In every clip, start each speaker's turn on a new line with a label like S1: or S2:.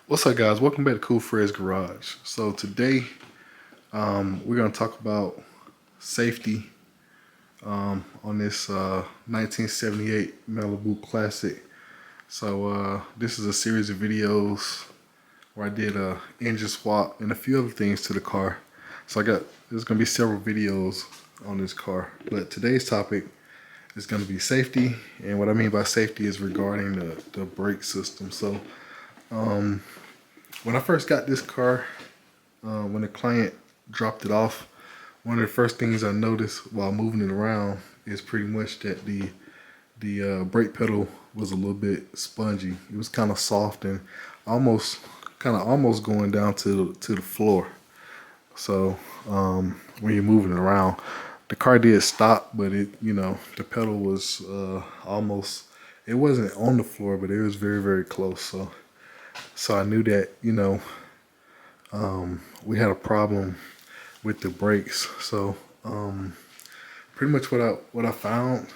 S1: What's up, guys? Welcome back to Cool Fred's Garage. So today we're going to talk about safety on this 1978 Malibu Classic. So this is a series of videos where I did a engine swap and a few other things to the car. So there's going to be several videos on this car, but today's topic is going to be safety, and what I mean by safety is regarding the brake system. So when I first got this car, when the client dropped it off, one of the first things I noticed while moving it around is pretty much that the brake pedal was a little bit spongy. It was kind of soft and almost going down to the floor. So when you're moving it around, the car did stop, but the pedal was almost, it wasn't on the floor, but it was very, very close. So I knew that, we had a problem with the brakes. So pretty much what I found,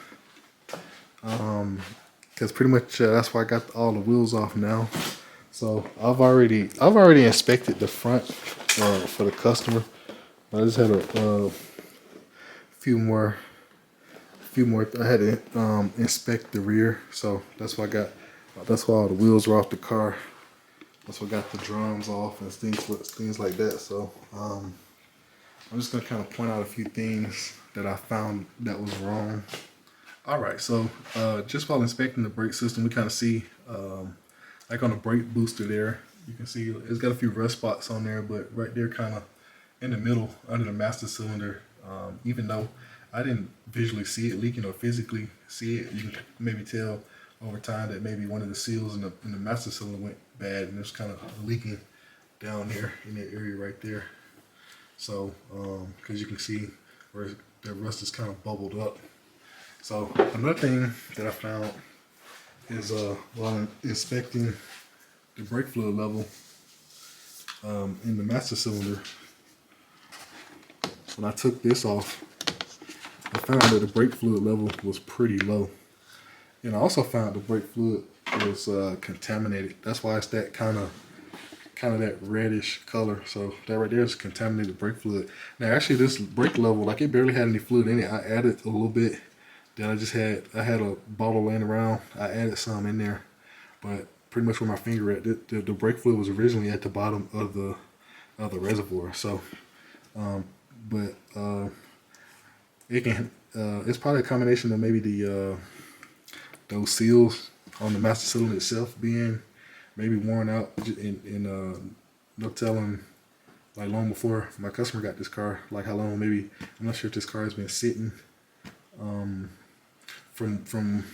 S1: because pretty much that's why I got all the wheels off now. So I've already inspected the front for the customer. I just had a few more. I had to inspect the rear. So that's why all the wheels were off the car. That's what got the drums off and things like that. So I'm just gonna kind of point out a few things that I found that was wrong. All right, so just while inspecting the brake system, we kind of see like on the brake booster there, you can see it's got a few rust spots on there, but right there kind of in the middle under the master cylinder, even though I didn't visually see it leaking or physically see it, you can maybe tell over time that maybe one of the seals in the master cylinder went bad and it's kind of leaking down there in that area right there. So because you can see where the rust is kind of bubbled up. So another thing that I found is while inspecting the brake fluid level in the master cylinder, when I took this off, I found that the brake fluid level was pretty low. And I also found the brake fluid was contaminated. That's why it's that kind of that reddish color. So that right there is contaminated brake fluid. Now actually this brake level, like it barely had any fluid in it. I added a little bit. Then I had a bottle laying around. I added some in there, but pretty much where my finger at, the brake fluid was originally at the bottom of the reservoir. So, it's probably a combination of maybe those seals on the master cylinder itself being maybe worn out, and no telling, like long before my customer got this car, like how long, maybe, I'm not sure if this car has been sitting. From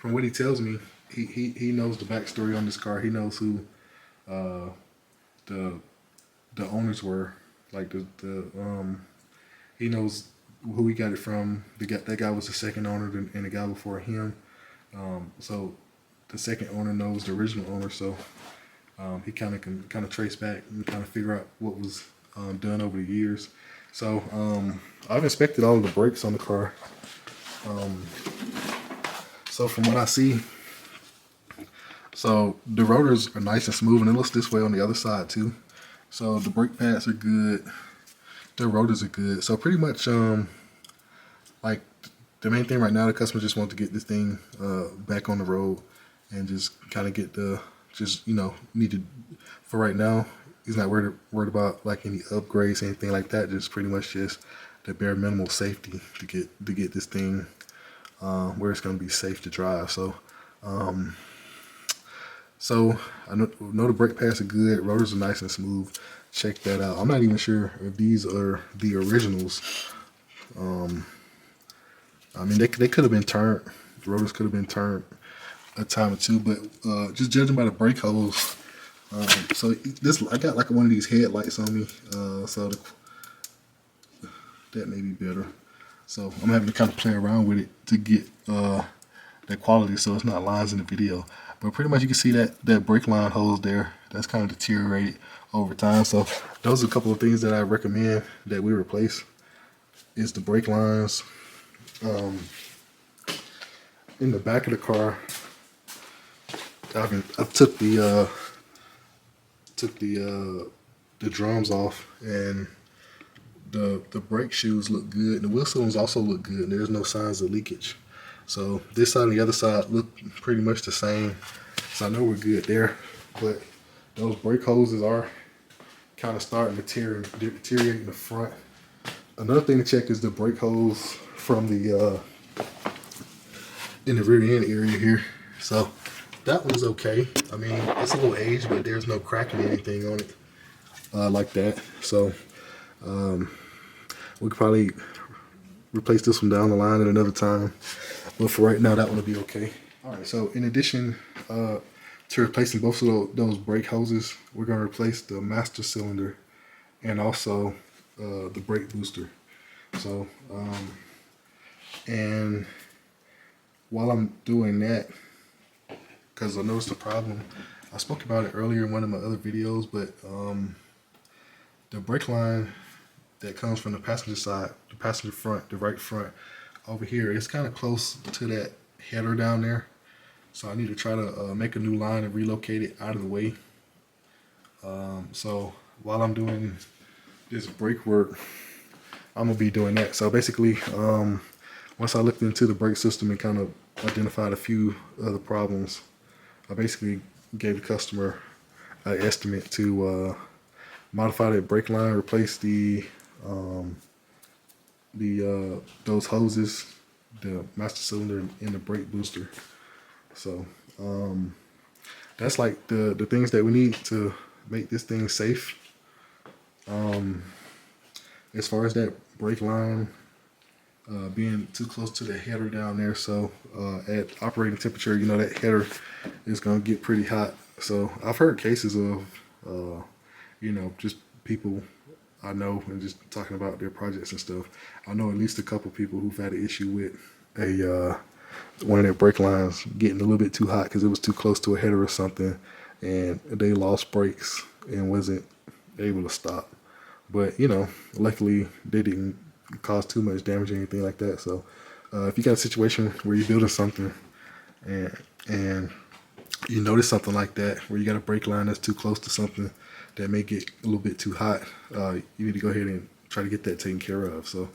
S1: what he tells me, he knows the backstory on this car. He knows who the owners were, like he knows who he got it from. That guy was the second owner, and the guy before him. So the second owner knows the original owner. So he can trace back and kind of figure out what was done over the years. So I've inspected all of the brakes on the car. So from what I see, so the rotors are nice and smooth, and it looks this way on the other side too. So the brake pads are good. The rotors are good. So pretty much, like the main thing right now, the customer just wants to get this thing back on the road and just kind of get for right now, he's not worried about like any upgrades, anything like that. Just pretty much just the bare minimal safety to get this thing where it's going to be safe to drive. So so I know the brake pads are good, rotors are nice and smooth. Check that out. I'm not even sure if these are the originals. I mean, they could have been turned. The rotors could have been turned a time or two, but just judging by the brake hose. So I got like one of these headlights on me, so that may be better. So I'm having to kind of play around with it to get that quality, so it's not lines in the video. But pretty much you can see that brake line hose there, that's kind of deteriorated over time. So those are a couple of things that I recommend that we replace, is the brake lines. In the back of the car, I took the took the drums off, and the brake shoes look good. The wheel cylinders also look good, and there's no signs of leakage. So this side and the other side look pretty much the same. So I know we're good there, but those brake hoses are kind of starting to deteriorate in the front. Another thing to check is the brake hose from the in the rear end area here. So that one's okay. I mean, it's a little aged, but there's no cracking or anything on it like that. So we could probably replace this one down the line at another time. But for right now, that one will be okay. All right, so in addition to replacing both of those brake hoses, we're gonna replace the master cylinder and also the brake booster. So, and while I'm doing that, because I noticed a problem, I spoke about it earlier in one of my other videos, but the brake line that comes from the passenger side, the passenger front, the right front, over here, it's kind of close to that header down there. So I need to try to make a new line and relocate it out of the way. So while I'm doing this brake work, I'm gonna be doing that. So basically, once I looked into the brake system and kind of identified a few other problems, I basically gave the customer an estimate to modify that brake line, replace those hoses, the master cylinder and the brake booster. So that's like the things that we need to make this thing safe. As far as that brake line being too close to the header down there, so at operating temperature, you know, that header is going to get pretty hot. So I've heard cases of you know, just people I know, and just talking about their projects and stuff, I know at least a couple people who've had an issue with one of their brake lines getting a little bit too hot because it was too close to a header or something, and they lost brakes and wasn't able to stop. But you know, luckily they didn't cause too much damage or anything like that. So if you got a situation where you're building something and you notice something like that, where you got a brake line that's too close to something that may get a little bit too hot, you need to go ahead and try to get that taken care of. So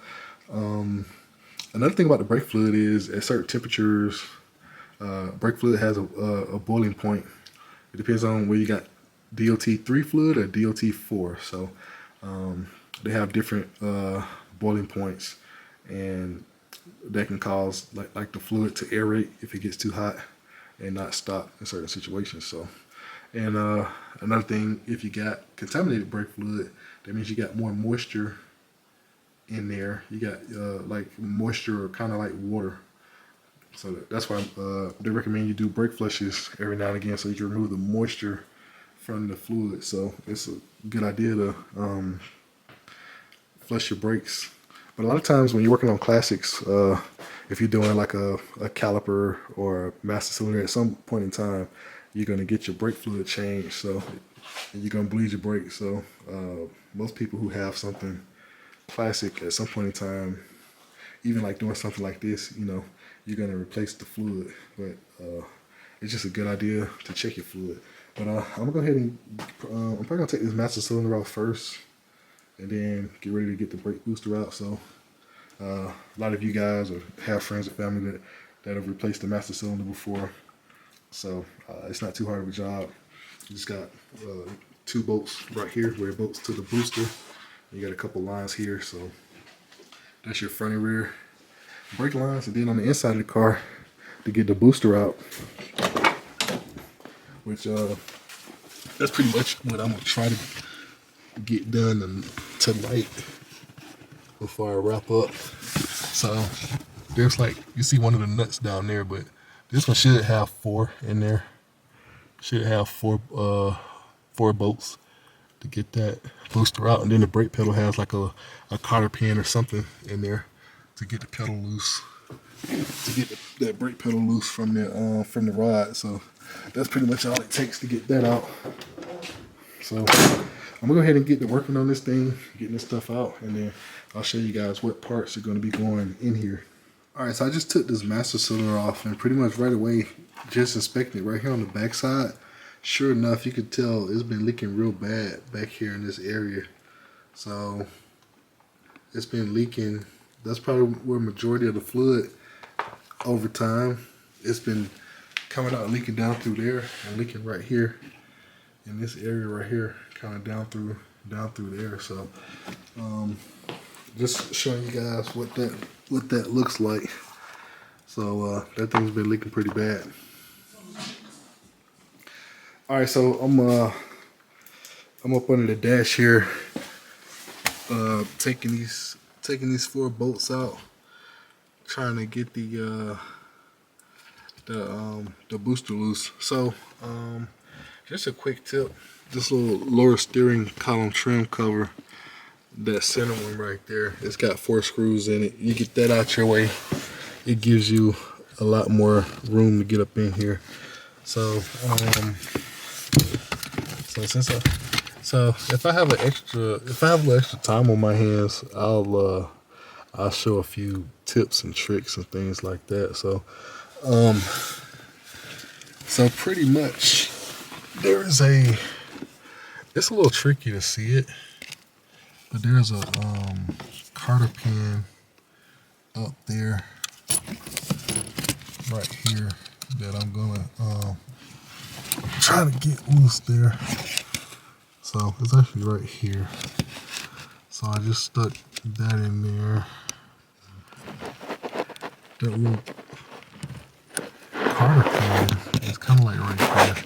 S1: another thing about the brake fluid is at certain temperatures, brake fluid has a boiling point. It depends on where you got DOT3 fluid or DOT4. So they have different boiling points, and that can cause like the fluid to aerate if it gets too hot and not stop in certain situations. So, and another thing, if you got contaminated brake fluid, that means you got more moisture in there. You got like moisture or kind of like water. So that's why they recommend you do brake flushes every now and again, so you can remove the moisture from the fluid. So it's a good idea to flush your brakes. But a lot of times when you're working on classics, if you're doing like a caliper or a master cylinder, at some point in time, you're going to get your brake fluid changed. So and you're going to bleed your brakes. So most people who have something classic at some point in time, even like doing something like this, you know, you're going to replace the fluid. But it's just a good idea to check your fluid. But I'm going to go ahead and I'm probably going to take this master cylinder off first, and then get ready to get the brake booster out. So a lot of you guys or have friends or family that have replaced the master cylinder before. So it's not too hard of a job. You just got 2 bolts right here where it bolts to the booster. You got a couple lines here. So that's your front and rear brake lines. And then on the inside of the car, to get the booster out, which that's pretty much what I'm gonna try to get done tonight before I wrap up. So there's like, you see one of the nuts down there, but this one should have 4 in there. Should have 4 bolts to get that booster out, and then the brake pedal has like a cotter pin or something in there to get the pedal loose, to get that brake pedal loose from the rod. So that's pretty much all it takes to get that out. So I'm gonna go ahead and get to working on this thing, getting this stuff out, and then I'll show you guys what parts are gonna be going in here. All right, so I just took this master cylinder off, and pretty much right away, just inspecting it right here on the back side, sure enough, you could tell it's been leaking real bad back here in this area. So it's been leaking. That's probably where majority of the fluid over time. It's been coming out and leaking down through there and leaking right here in this area right here, kind of down through there. So just showing you guys what that looks like. So that thing's been leaking pretty bad. All right, so I'm up under the dash here, taking these 4 bolts out, trying to get the booster loose. So just a quick tip: this little lower steering column trim cover, that center one right there, it's got 4 screws in it. You get that out your way, it gives you a lot more room to get up in here. So so if I have a little extra time on my hands, I'll show a few tips and tricks and things like that. So so pretty much it's a little tricky to see it, but there's a cotter pin up there right here that I'm gonna try to get loose there. So it's actually right here. So I just stuck that in there. That little cotter pin is kind of like right there.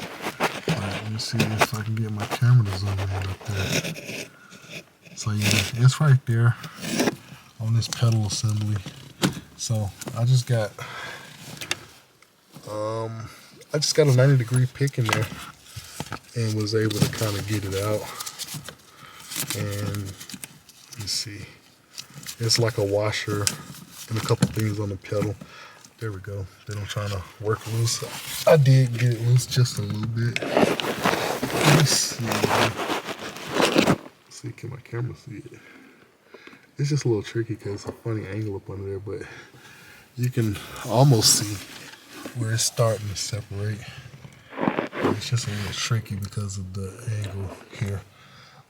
S1: Let me see if I can get my camera to zoom in up there. So yeah, it's right there on this pedal assembly. So I just got a 90-degree pick in there and was able to kind of get it out. And you see, it's like a washer and a couple things on the pedal. There we go. Then I'm trying to work loose. I did get it loose just a little bit. Let me see. See, can my camera see it? It's just a little tricky because it's a funny angle up under there, but you can almost see where it's starting to separate. It's just a little tricky because of the angle here.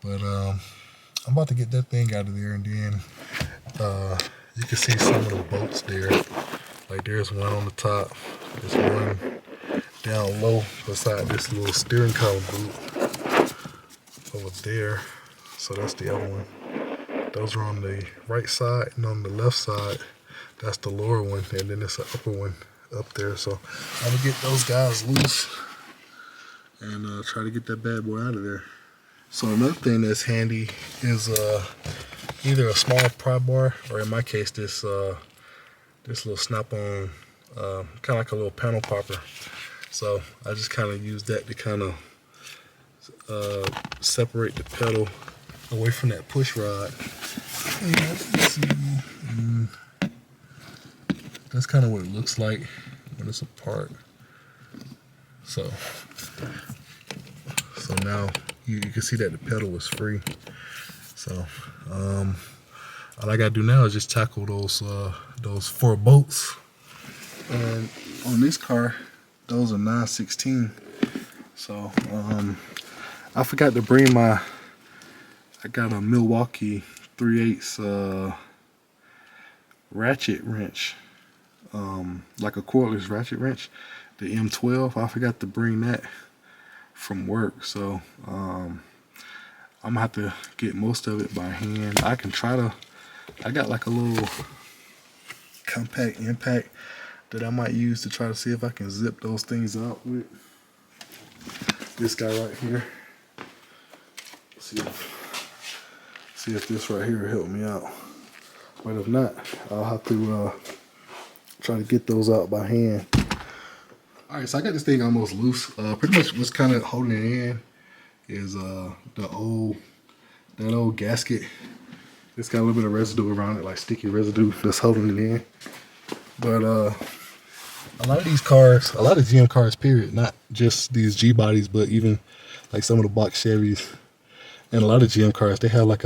S1: But I'm about to get that thing out of there, and then you can see some of the bolts there. Like there's one on the top, there's one down low beside this little steering column boot over there. So that's the other one. Those are on the right side, and on the left side, that's the lower one, and then there's an upper one up there. So I'm gonna get those guys loose and try to get that bad boy out of there. So another thing that's handy is either a small pry bar, or in my case this little snap-on, kind of like a little panel popper. So I just kind of use that to kind of separate the pedal away from that push rod. And that's kind of what it looks like when it's apart. So now you can see that the pedal is free. So all I gotta do now is just tackle those 4 bolts. And on this car, those are 9/16. So I forgot to bring I got a Milwaukee 3/8 ratchet wrench, like a cordless ratchet wrench, the M12. I forgot to bring that from work, so I'm gonna have to get most of it by hand. I can try to, I got like a little compact impact that I might use to try to see if I can zip those things out with this guy right here. See if this right here will help me out. But if not, I'll have to try to get those out by hand. All right, so I got this thing almost loose. Pretty much what's kind of holding it in is that old gasket. It's got a little bit of residue around it, like sticky residue that's holding it in. But a lot of these cars, a lot of GM cars, period, not just these G bodies, but even like some of the box Chevys and a lot of GM cars, they got like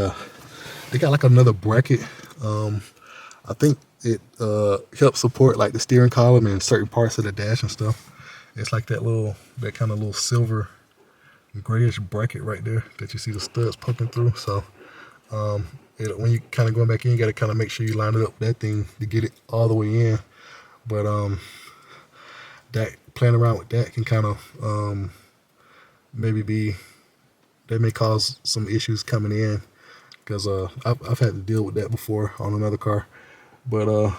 S1: another bracket. I think it helps support like the steering column and certain parts of the dash and stuff. It's like that kind of little silver grayish bracket right there that you see the studs poking through. So when you kind of going back in, you got to kind of make sure you line it up that thing to get it all the way in. But that playing around with that can kind of that may cause some issues coming in, because I've had to deal with that before on another car. But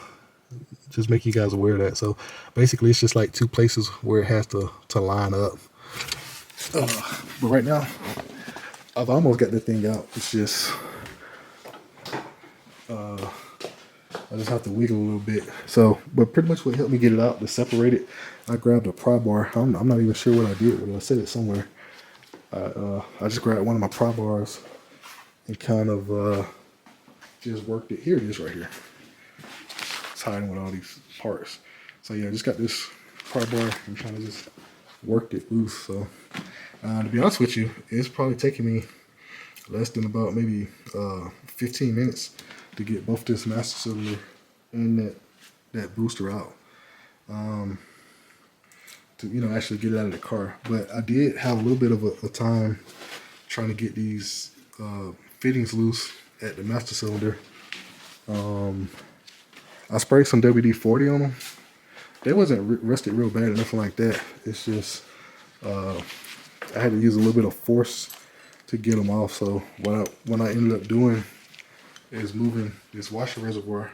S1: just make you guys aware of that. So basically, it's just like two places where it has to line up. But right now, I've almost got that thing out. It's just I just have to wiggle a little bit. So, but pretty much what helped me get it out to separate it, I grabbed a pry bar. I'm not even sure what I did with it. I said it somewhere. I just grabbed one of my pry bars and kind of just worked it. Here it is right here. It's hiding with all these parts. So yeah, I just got this pry bar and kind of just worked it loose. So to be honest with you, it's probably taking me less than about maybe 15 minutes to get both this master cylinder and that booster out. To actually get it out of the car. But I did have a little bit of a time trying to get these fittings loose at the master cylinder. I sprayed some WD-40 on them. They wasn't rusted real bad or nothing like that. It's just I had to use a little bit of force to get them off. So what I ended up doing is moving this washer reservoir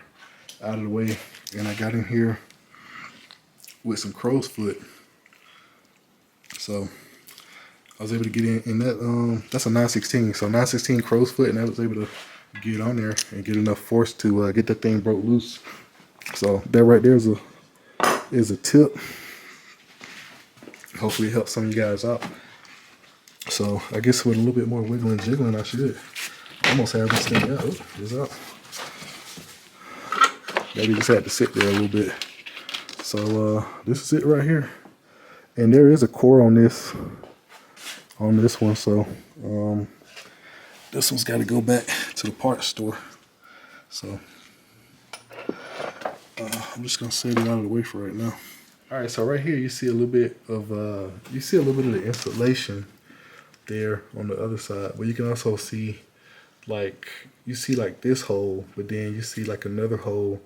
S1: out of the way, and I got in here with some crow's foot. So I was able to get in that, that's a 916, so 916 crow's foot, and I was able to get on there and get enough force to get that thing broke loose. So that right there is a tip. Hopefully it helps some of you guys out. So I guess with a little bit more wiggling and jiggling, I should almost have this thing out. Oh, it's out. Maybe just had to sit there a little bit. So this is it right here. And there is a core on this one, so this one's got to go back to the parts store. So I'm just gonna set it out of the way for right now. All right, so right here you see a little bit of the insulation there on the other side, but you can also see like this hole, but then you see like another hole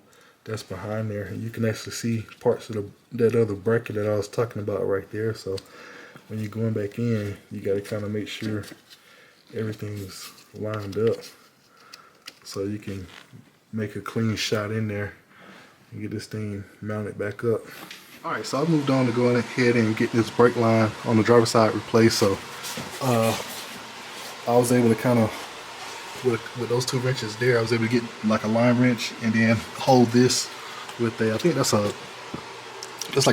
S1: that's behind there, and you can actually see parts of that other bracket that I was talking about right there. So when you're going back in, you got to kind of make sure everything's lined up so you can make a clean shot in there and get this thing mounted back up. All right, so I moved on to go ahead and get this brake line on the driver's side replaced. So I was able to kind of, with those two wrenches there, I was able to get like a line wrench and then hold this with I think that's like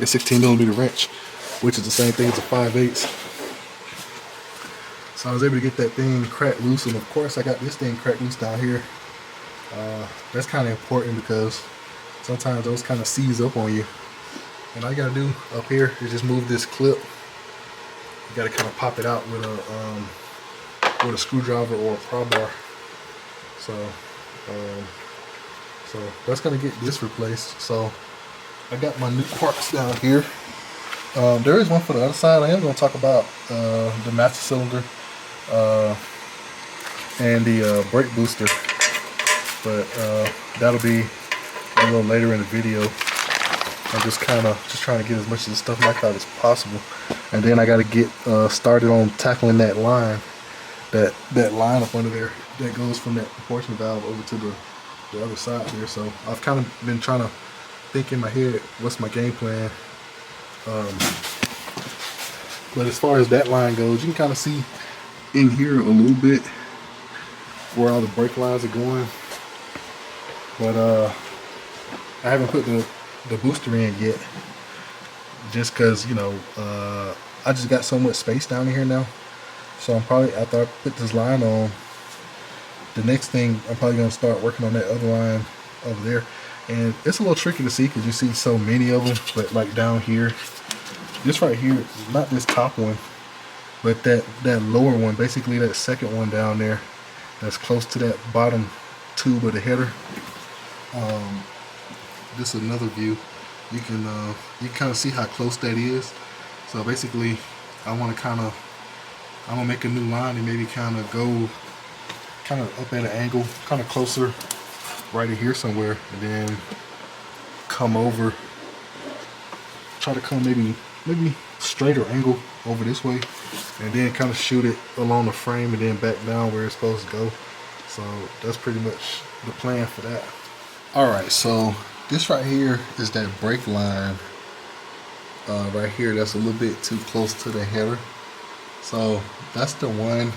S1: a 16mm wrench, which is the same thing as a 5/8. So I was able to get that thing cracked loose, and of course I got this thing cracked loose down here. That's kind of important because sometimes those kind of seize up on you. And all you gotta do up here is just move this clip. You gotta kind of pop it out with a screwdriver or a pry bar. So that's gonna get this replaced. So I got my new parts down here. There is one for the other side. I am gonna talk about the master cylinder and the brake booster, but that'll be a little later in the video. I'm just trying to get as much of the stuff knocked out as possible, and then I got to get started on tackling that line, that line up under there that goes from that proportion valve over to the other side there. So I've kind of been trying to think in my head what's my game plan. But as far as that line goes, you can kind of see in here a little bit where all the brake lines are going, but I haven't put the booster in yet, just because I just got so much space down here now. So I'm probably, after I put this line on, the next thing I'm probably going to start working on that other line over there. And it's a little tricky to see because you see so many of them, but like down here, this right here, not this top one, but that lower one, basically that second one down there that's close to that bottom tube of the header. This is another view. You can kind of see how close that is. So basically I want to kind of I'm gonna make a new line and maybe kind of go kind of up at an angle, kind of closer right in here somewhere, and then come over, try to come maybe straighter angle over this way, and then kind of shoot it along the frame and then back down where it's supposed to go. So that's pretty much the plan for that. All right, so this right here is that brake line right here that's a little bit too close to the header. So that's the one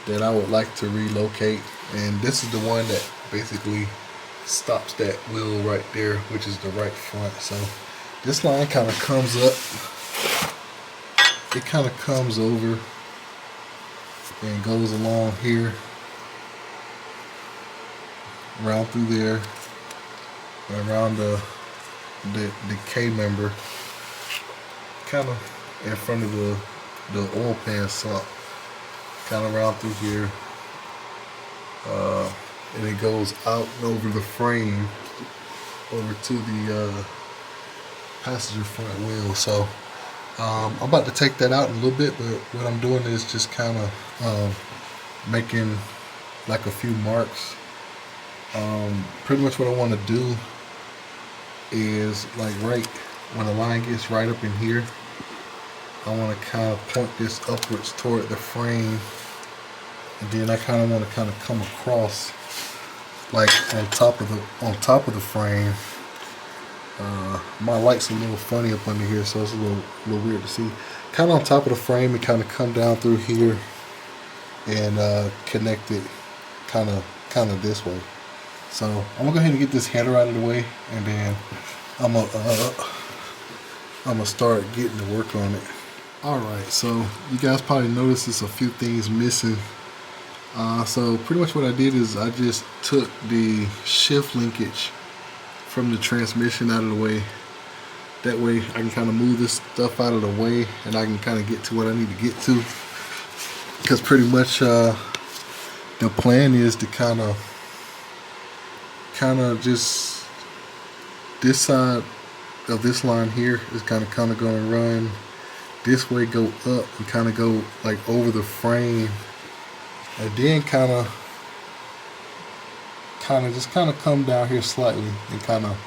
S1: that I would like to relocate, and this is the one that basically stops that wheel right there, which is the right front. So this line kind of comes up, it kind of comes over and goes along here, around through there, around the K member, kind of in front of the oil pan sump, kind of around through here, and it goes out over the frame over to the passenger front wheel. So I'm about to take that out in a little bit, but what I'm doing is just kind of making like a few marks. Pretty much what I want to do is like right when the line gets right up in here, I want to kind of point this upwards toward the frame, and then I kind of want to kind of come across like on top of the frame. My light's a little funny up under here, so it's a little weird to see. Kind of on top of the frame and kind of come down through here and connect it kind of this way. So I'm gonna go ahead and get this header out of the way, and then I'm gonna start getting to work on it. All right, so you guys probably noticed there's a few things missing. So pretty much what I did is I just took the shift linkage from the transmission out of the way. That way I can kind of move this stuff out of the way and I can kind of get to what I need to get to. Because pretty much the plan is to kind of just, this side of this line here is kind of going to run this way, go up and kind of go like over the frame, and then kind of just come down here slightly and kind of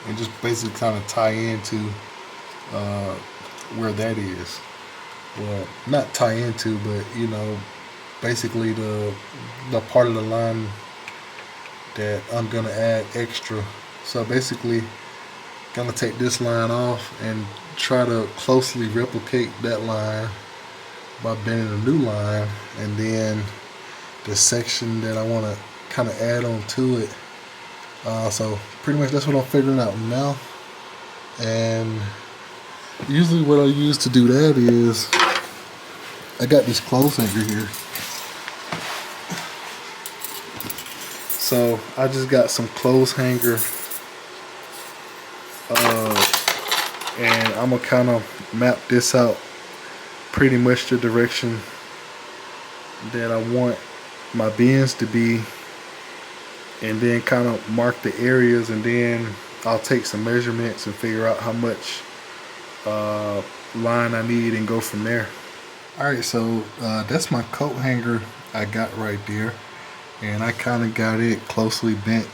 S1: and just basically kind of tie into where that is. Well, not tie into, but you know, basically the part of the line that I'm gonna add extra. So basically gonna take this line off and try to closely replicate that line by bending a new line, and then the section that I want to kind of add on to it. So pretty much that's what I'm figuring out now. And usually what I use to do that is I got this clothes hanger here. So I just got some clothes hanger, and I'm gonna kind of map this out pretty much the direction that I want my bends to be, and then kind of mark the areas, and then I'll take some measurements and figure out how much line I need and go from there. Alright, so that's my coat hanger I got right there, and I kind of got it closely bent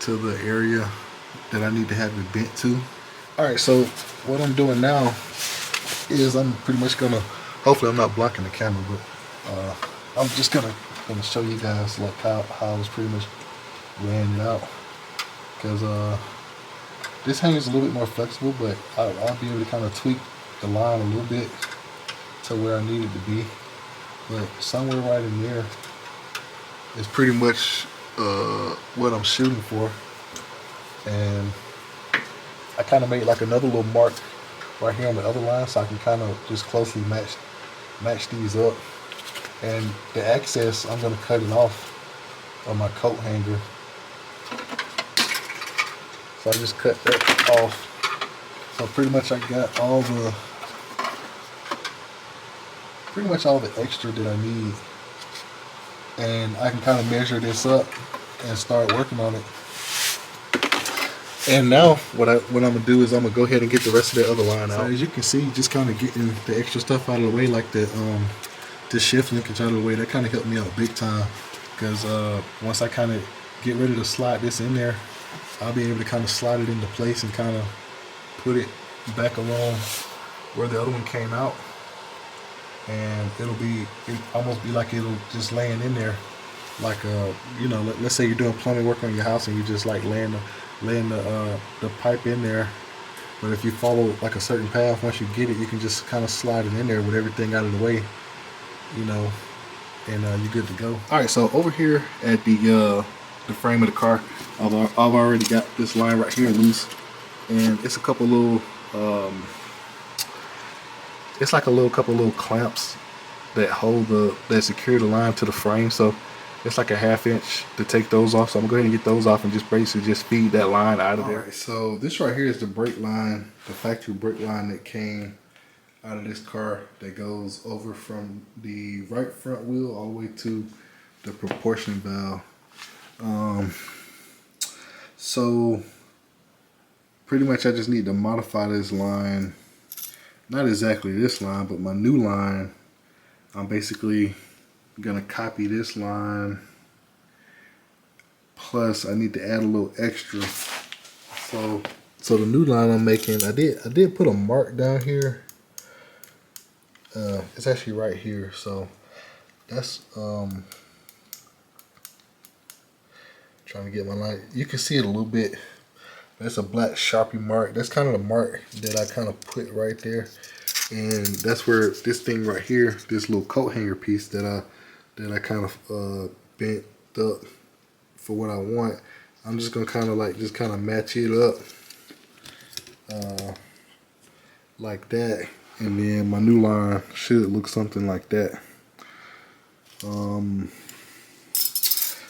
S1: to the area that I need to have it bent to. Alright, so what I'm doing now is I'm pretty much gonna, hopefully I'm not blocking the camera, but I'm just gonna show you guys like how I was pretty much laying it out, because this hanger is a little bit more flexible, but I'll be able to kind of tweak the line a little bit to where I need it to be. But somewhere right in there is pretty much what I'm shooting for. And I kind of made like another little mark right here on the other line, so I can kind of just closely match these up. And the excess, I'm going to cut it off on my coat hanger. So I just cut that off. So pretty much I got pretty much all the extra that I need. And I can kind of measure this up and start working on it. And now what I'm gonna do is I'm gonna go ahead and get the rest of the other line out. So as you can see, just kind of getting the extra stuff out of the way, like the shift linkage out of the way, that kind of helped me out big time. Because once I kind of get ready to slide this in there, I'll be able to kind of slide it into place and kind of put it back along where the other one came out, and it almost be like it'll just laying in there, like let's say you're doing plumbing work on your house and you just like laying the pipe in there. But if you follow like a certain path, once you get it, you can just kind of slide it in there with everything out of the way, and you're good to go. All right, so over here at the frame of the car, I've already got this line right here loose, and it's a couple little it's like a couple little clamps that secure the line to the frame. So it's like a 1/2 inch to take those off. So I'm going to go ahead and get those off and just basically just feed that line out of there. All right, so this right here is the brake line, the factory brake line that came out of this car, that goes over from the right front wheel all the way to the proportion valve. So pretty much I just need to modify this line. Not exactly this line, but my new line. I'm basically gonna copy this line, plus I need to add a little extra. So the new line I'm making, I did put a mark down here. It's actually right here. So that's trying to get my line. You can see it a little bit. That's a black Sharpie mark. That's kind of the mark that I kind of put right there. And that's where this thing right here, this little coat hanger piece that I kind of bent up for what I want. I'm just gonna kind of match it up like that, and then my new line should look something like that.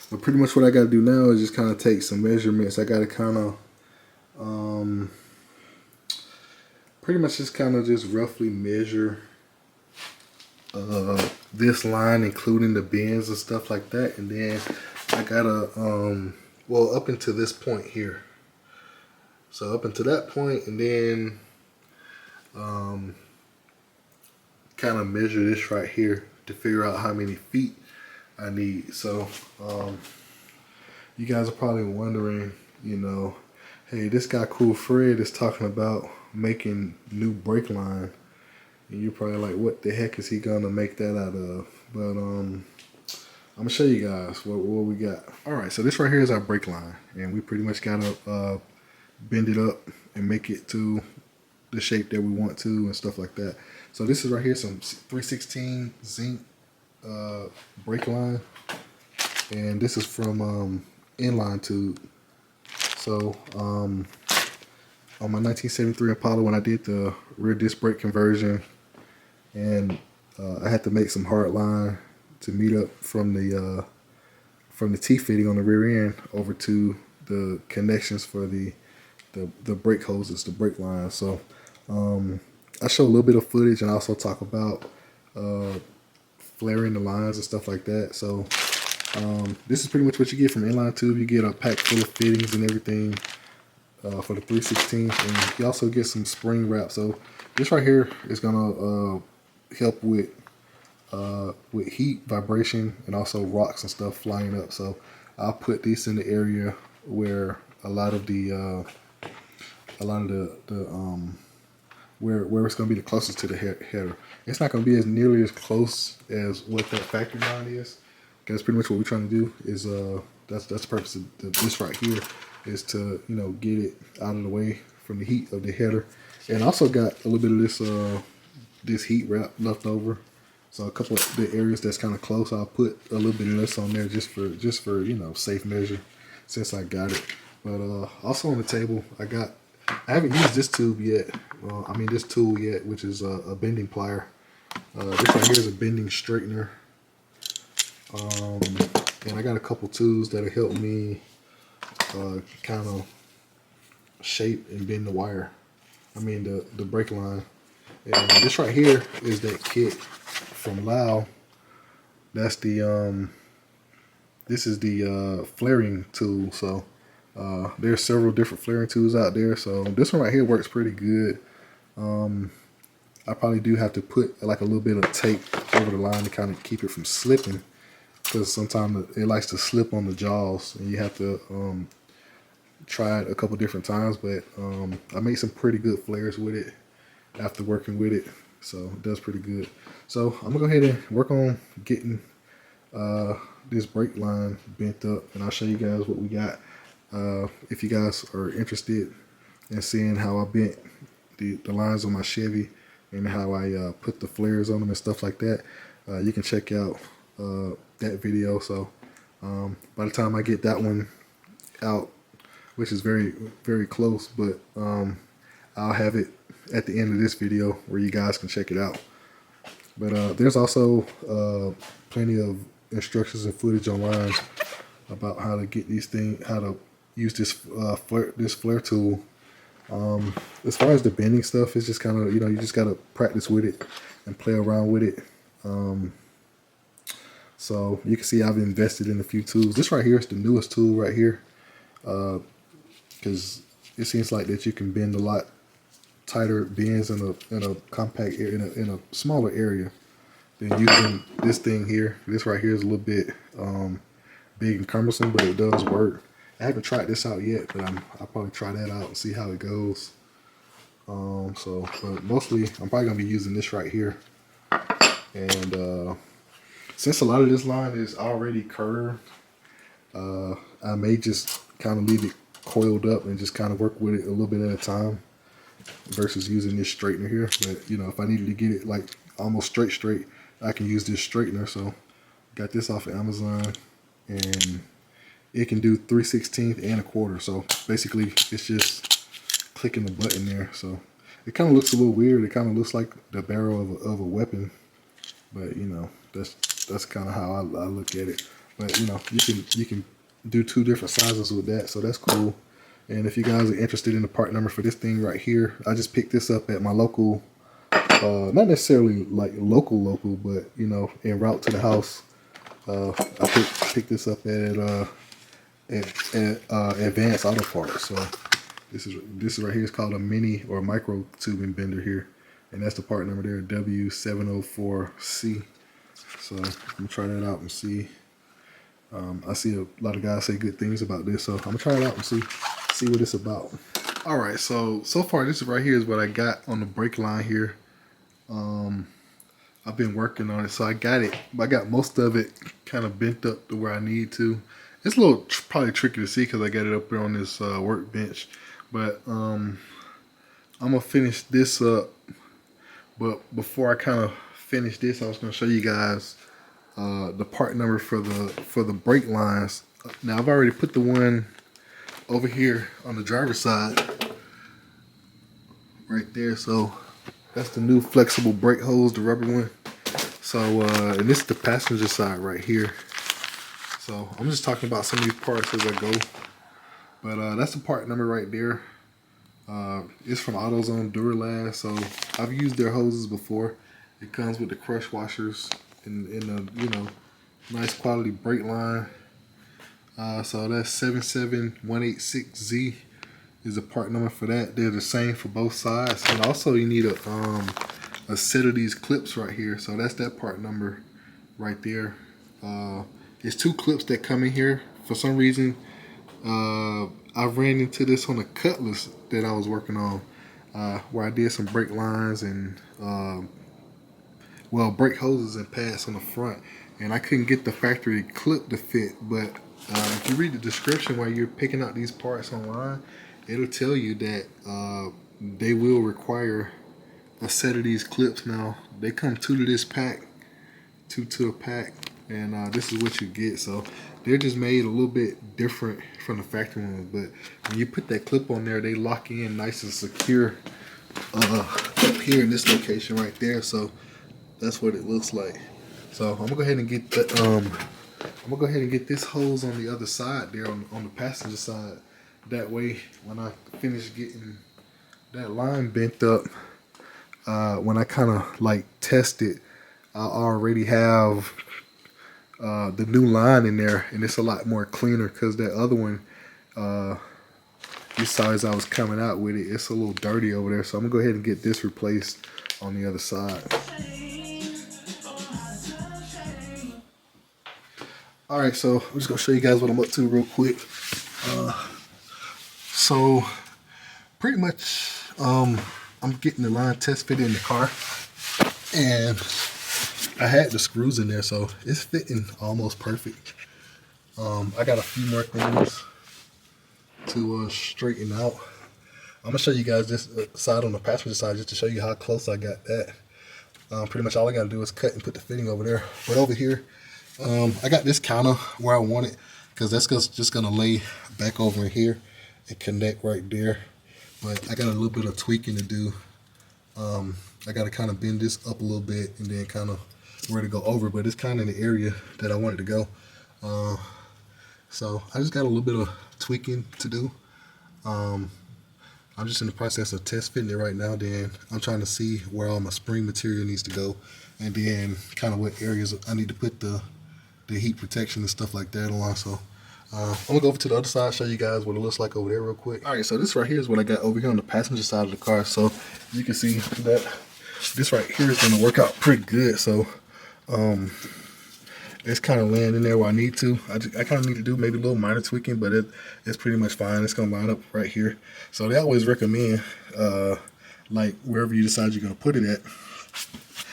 S1: But pretty much what I got to do now is just kind of take some measurements. I got to kind of pretty much just kind of just roughly measure this line, including the bends and stuff like that. And then I gotta well, up until this point here. So up until that point, and then kind of measure this right here to figure out how many feet I need. So you guys are probably wondering, hey, this guy Cool Fred is talking about making new brake line, and you're probably like, what the heck is he gonna make that out of? But I'm gonna show you guys what we got. All right, so this right here is our brake line, and we pretty much gotta bend it up and make it to the shape that we want to and stuff like that. So this is right here, some 316 zinc brake line, and this is from inline tube. So on my 1973 Impala, when I did the rear disc brake conversion, and I had to make some hard line to meet up from the T-fitting on the rear end over to the connections for the brake hoses, the brake line. So I show a little bit of footage and also talk about flaring the lines and stuff like that. So this is pretty much what you get from inline tube. You get a pack full of fittings and everything for the 316, and you also get some spring wrap. So this right here is gonna help with heat, vibration, and also rocks and stuff flying up. So I'll put this in the area where a lot of the where it's going to be the closest to the header. It's not going to be as nearly as close as what that factory line is. That's pretty much what we're trying to do. Is that's the purpose of this right here, is to get it out of the way from the heat of the header. And also got a little bit of this heat wrap left over. So a couple of the areas that's kind of close, I'll put a little bit of this on there just for safe measure, since I got it. But also on the table, I haven't used this tube yet. This tool yet, which is a bending plier. This right here is a bending straightener. And I got a couple tools that'll help me kind of shape and bend the wire. The brake line. And this right here is that kit from Lao. That's the this is the flaring tool. So There's several different flaring tools out there, so this one right here works pretty good. I probably do have to put like a little bit of tape over the line to kind of keep it from slipping, because sometimes it likes to slip on the jaws and you have to try it a couple different times. But I made some pretty good flares with it after working with it, so it does pretty good. So I'm gonna go ahead and work on getting this brake line bent up, and I'll show you guys what we got. If you guys are interested in seeing how I bent the lines on my Chevy and how I put the flares on them and stuff like that, you can check out that video. So by the time I get that one out, which is very, very close, but I'll have it at the end of this video where you guys can check it out. But there's also plenty of instructions and footage online about how to get these things, how to use this flare tool. As far as the bending stuff, it's just kind of, you just got to practice with it and play around with it. So you can see I've invested in a few tools. This right here is the newest tool right here, because it seems like that you can bend a lot tighter bends in a compact area, in a smaller area, than using this thing here. This right here is a little bit big and cumbersome, but it does work. I haven't tried this out yet, but I'll probably try that out and see how it goes. But mostly I'm probably gonna be using this right here. And since a lot of this line is already curved, I may just kind of leave it coiled up and just kind of work with it a little bit at a time, versus using this straightener here. But if I needed to get it like almost straight, I can use this straightener. So got this off of Amazon, and it can do 3/16 and 1/4. So basically it's just clicking the button there. So it kind of looks a little weird. It kind of looks like the barrel of a weapon, but that's kind of how I look at it. But you can do 2 different sizes with that, so that's cool. And if you guys are interested in the part number for this thing right here, I just picked this up at my local, not necessarily like local, but en route to the house. I picked this up at Advanced Auto Parts. So this right here is called a mini or micro tubing bender here, and that's the part number there, W704C. So I'm gonna try that out and see. I see a lot of guys say good things about this, so I'm gonna try it out and see what it's about. All right, so far this right here is what I got on the brake line here. I've been working on it, so I got most of it kind of bent up to where I need to. It's a little probably tricky to see because I got it up there on this workbench, but I'm gonna finish this up. But before I kind of finish this, I was gonna show you guys the part number for the brake lines. Now I've already put the one over here on the driver's side right there. So that's the new flexible brake hose, the rubber one. So and this is the passenger side right here. So I'm just talking about some of these parts as I go. But that's the part number right there. It's from AutoZone Duralast. So I've used their hoses before. It comes with the crush washers in a nice quality brake line. So that's 77186Z is a part number for that. They're the same for both sides. And also you need a set of these clips right here. So that's that part number right there. There's 2 clips that come in here. For some reason, I ran into this on a Cutlass that I was working on, where I did some brake lines and brake hoses and pads on the front, and I couldn't get the factory clip to fit. But if you read the description while you're picking out these parts online, it'll tell you that they will require a set of these clips. Now they come 2 to this pack, 2 to a pack, and this is what you get. So they're just made a little bit different from the factory ones, but when you put that clip on there, they lock in nice and secure up here in this location right there. So that's what it looks like. So I'm gonna go ahead and get this hose on the other side there on the passenger side. That way, when I finish getting that line bent up, when I kind of like test it, I already have the new line in there, and it's a lot more cleaner, because that other one, you saw as I was coming out with it, it's a little dirty over there, so I'm gonna go ahead and get this replaced on the other side. All right, so I'm just gonna show you guys what I'm up to real quick. So pretty much, I'm getting the line test fitted in the car, and I had the screws in there, so it's fitting almost perfect. I got a few more things to straighten out. I'm gonna show you guys this side on the passenger side just to show you how close I got that. Pretty much all I gotta do is cut and put the fitting over there. But over here, I got this counter where I want it, because that's just gonna lay back over here and connect right there. But I got a little bit of tweaking to do. I gotta kind of bend this up a little bit and then kind of where to go over, but it's kind of in the area that I want it to go. So I just got a little bit of tweaking to do. I'm just in the process of test fitting it right now. Then I'm trying to see where all my spring material needs to go, and then kind of what areas I need to put the heat protection and stuff like that on. So I'm gonna go over to the other side, show you guys what it looks like over there real quick. All right, so this right here is what I got over here on the passenger side of the car. So you can see that this right here is gonna work out pretty good. So it's kind of laying in there where I need to. I kind of need to do maybe a little minor tweaking, but it's pretty much fine. It's gonna line up right here. So they always recommend like wherever you decide you're gonna put it at,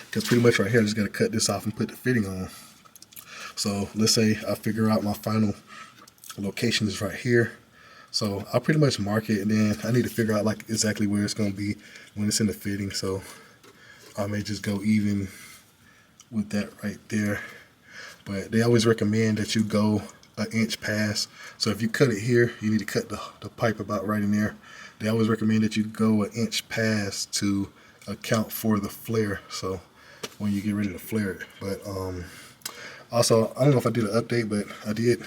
S1: because pretty much right here I just gotta cut this off and put the fitting on. So let's say I figure out my final location is right here. So I'll pretty much mark it, and then I need to figure out like exactly where it's gonna be when it's in the fitting. So I may just go even with that right there. But they always recommend that you go an inch past. So if you cut it here, you need to cut the pipe about right in there. They always recommend that you go an inch past to account for the flare. So when you get ready to flare it. But also, I don't know if I did an update, but I did.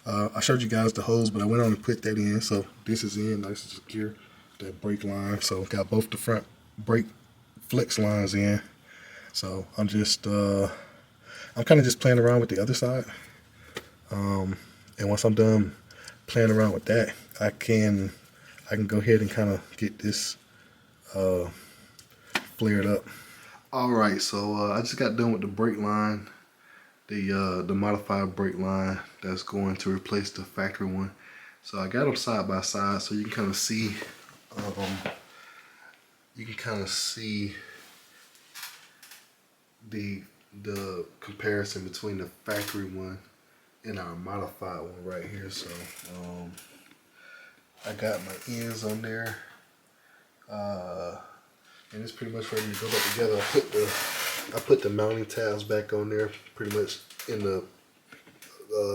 S1: I showed you guys the hose, but I went on and put that in. So this is in, nice and secure. That brake line. So got both the front brake flex lines in. So I'm just I'm kind of just playing around with the other side, and once I'm done playing around with that, I can go ahead and kind of get this flared up. All right, so I just got done with the brake line, the modified brake line that's going to replace the factory one. So I got them side by side, so you can kind of see the comparison between the factory one and our modified one right here. So I got my ends on there, and it's pretty much ready to go back together. I put the mounting tabs back on there pretty much in the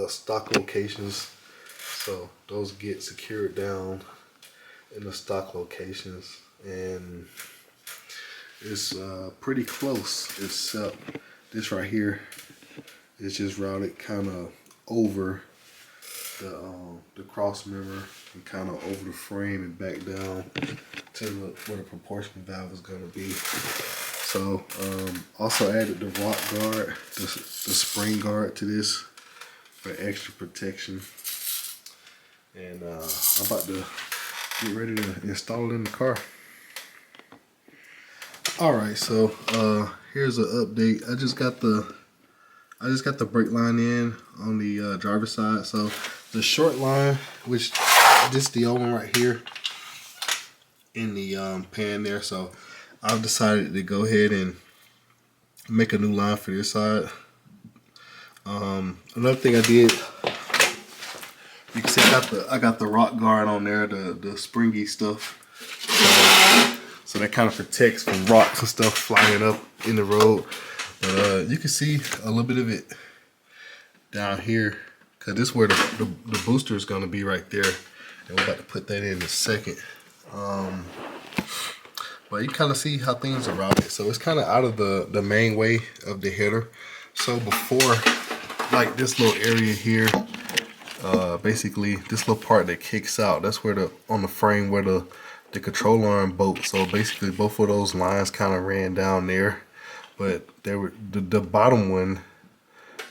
S1: stock locations, so those get secured down in the stock locations, and it's pretty close, except this right here is just routed kind of over the cross member and kind of over the frame and back down to where the proportion valve is going to be. So also added the rock guard, the spring guard to this for extra protection. And I'm about to get ready to install it in the car. All right, so here's an update. I just got the brake line in on the driver's side. So the short line, which this is the old one right here in the pan there. So I've decided to go ahead and make a new line for this side. Another thing I did, you can see I got the rock guard on there, the springy stuff. So that kind of protects from rocks and stuff flying up in the road. But you can see a little bit of it down here, because this is where the booster is going to be right there. And we're about to put that in a second. But you kind of see how things are routed. So it's kind of out of the main way of the header. So before, like this little area here, basically this little part that kicks out, that's where on the frame where the control arm bolt. So basically both of those lines kind of ran down there, but they were the bottom one,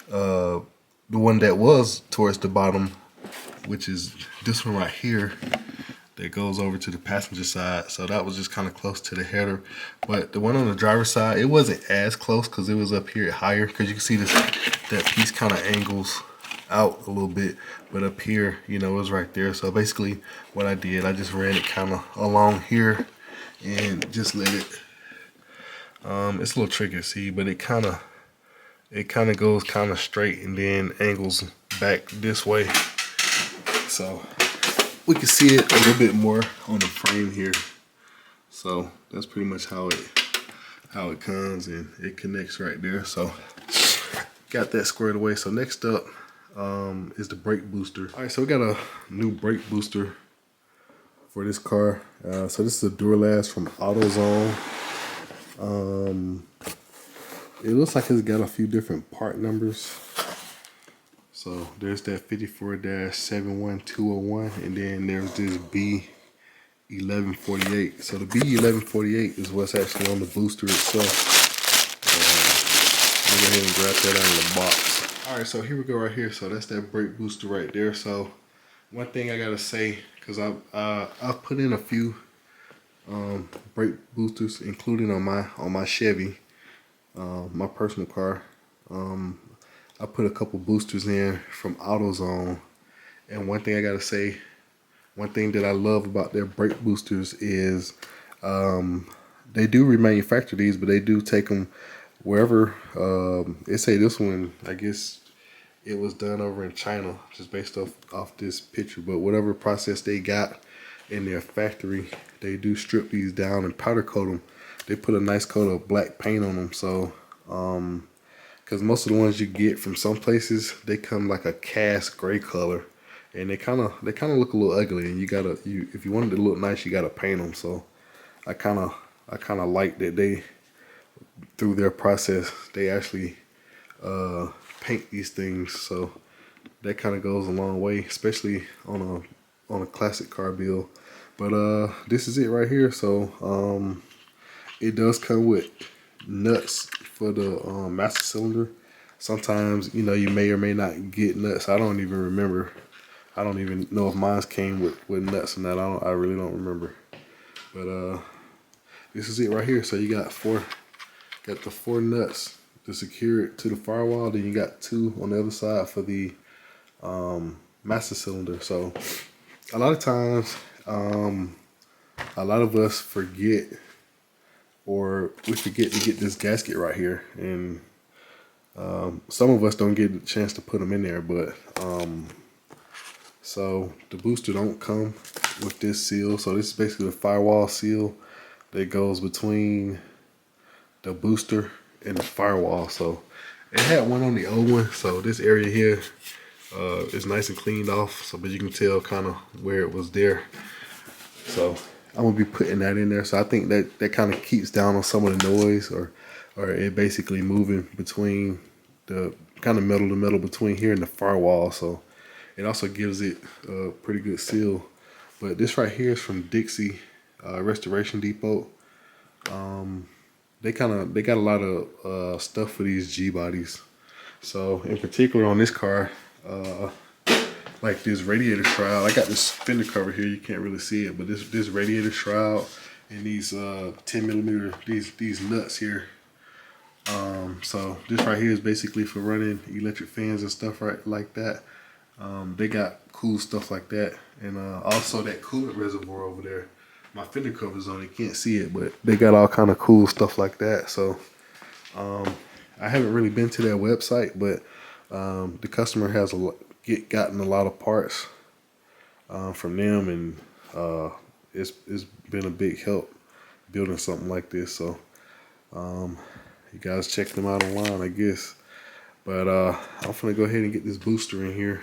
S1: the one that was towards the bottom, which is this one right here that goes over to the passenger side. So that was just kind of close to the header. But the one on the driver's side, it wasn't as close because it was up here higher. Because you can see this, that piece kind of angles out a little bit. But up here, you know, it was right there. So basically what I did, I just ran it kind of along here and just let it, it's a little tricky to see, but it kind of goes kind of straight and then angles back this way. So we can see it a little bit more on the frame here. So that's pretty much how it comes, and it connects right there. So got that squared away. So next up is the brake booster. All right, so we got a new brake booster for this car. So this is a Duralast from AutoZone. It looks like it's got a few different part numbers. So there's that 54-71201, and then there's this B1148. So the B1148 is what's actually on the booster itself. I'll go ahead and grab that out of the box. All right, so here we go right here. So that's that brake booster right there. So one thing I gotta say, because I've put in a few brake boosters, including on my Chevy, my personal car. I put a couple boosters in from AutoZone, and one thing I gotta say, one thing that I love about their brake boosters is they do remanufacture these, but they do take them wherever. They say this one, I guess it was done over in China, just based off this picture, but whatever process they got in their factory, they do strip these down and powder coat them. They put a nice coat of black paint on them. So because most of the ones you get from some places, they come like a cast gray color, and they kind of look a little ugly, and if you want it to look nice, you gotta paint them. So I kind of like that they, through their process, they actually paint these things. So that kind of goes a long way, especially on a classic car build. But this is it right here. So it does come with nuts for the master cylinder. Sometimes, you know, you may or may not get nuts. I don't even remember. I don't even know if mine came with nuts or not. I really don't remember. But this is it right here. So you got the 4 nuts to secure it to the firewall. Then you got 2 on the other side for the master cylinder. So a lot of times, a lot of us forget, or we forget to get this gasket right here, and some of us don't get a chance to put them in there. But so the booster don't come with this seal. So this is basically the firewall seal that goes between the booster and the firewall. So it had one on the old one, so this area here is nice and cleaned off. So, but you can tell kind of where it was there. So I'm gonna be putting that in there. So I think that kind of keeps down on some of the noise, or it basically moving between the kind of metal to metal between here and the firewall. So it also gives it a pretty good seal. But this right here is from Dixie Restoration Depot. They got a lot of stuff for these G bodies. So in particular on this car, like this radiator shroud. I got this fender cover here. You can't really see it, but this radiator shroud and these 10mm these nuts here. So this right here is basically for running electric fans and stuff like that. They got cool stuff like that, and also that coolant reservoir over there. My fender cover's on. You can't see it, but they got all kind of cool stuff like that. So I haven't really been to their website, but the customer has gotten a lot of parts from them, and it's been a big help building something like this. So you guys check them out online, I guess. But I'm gonna go ahead and get this booster in here.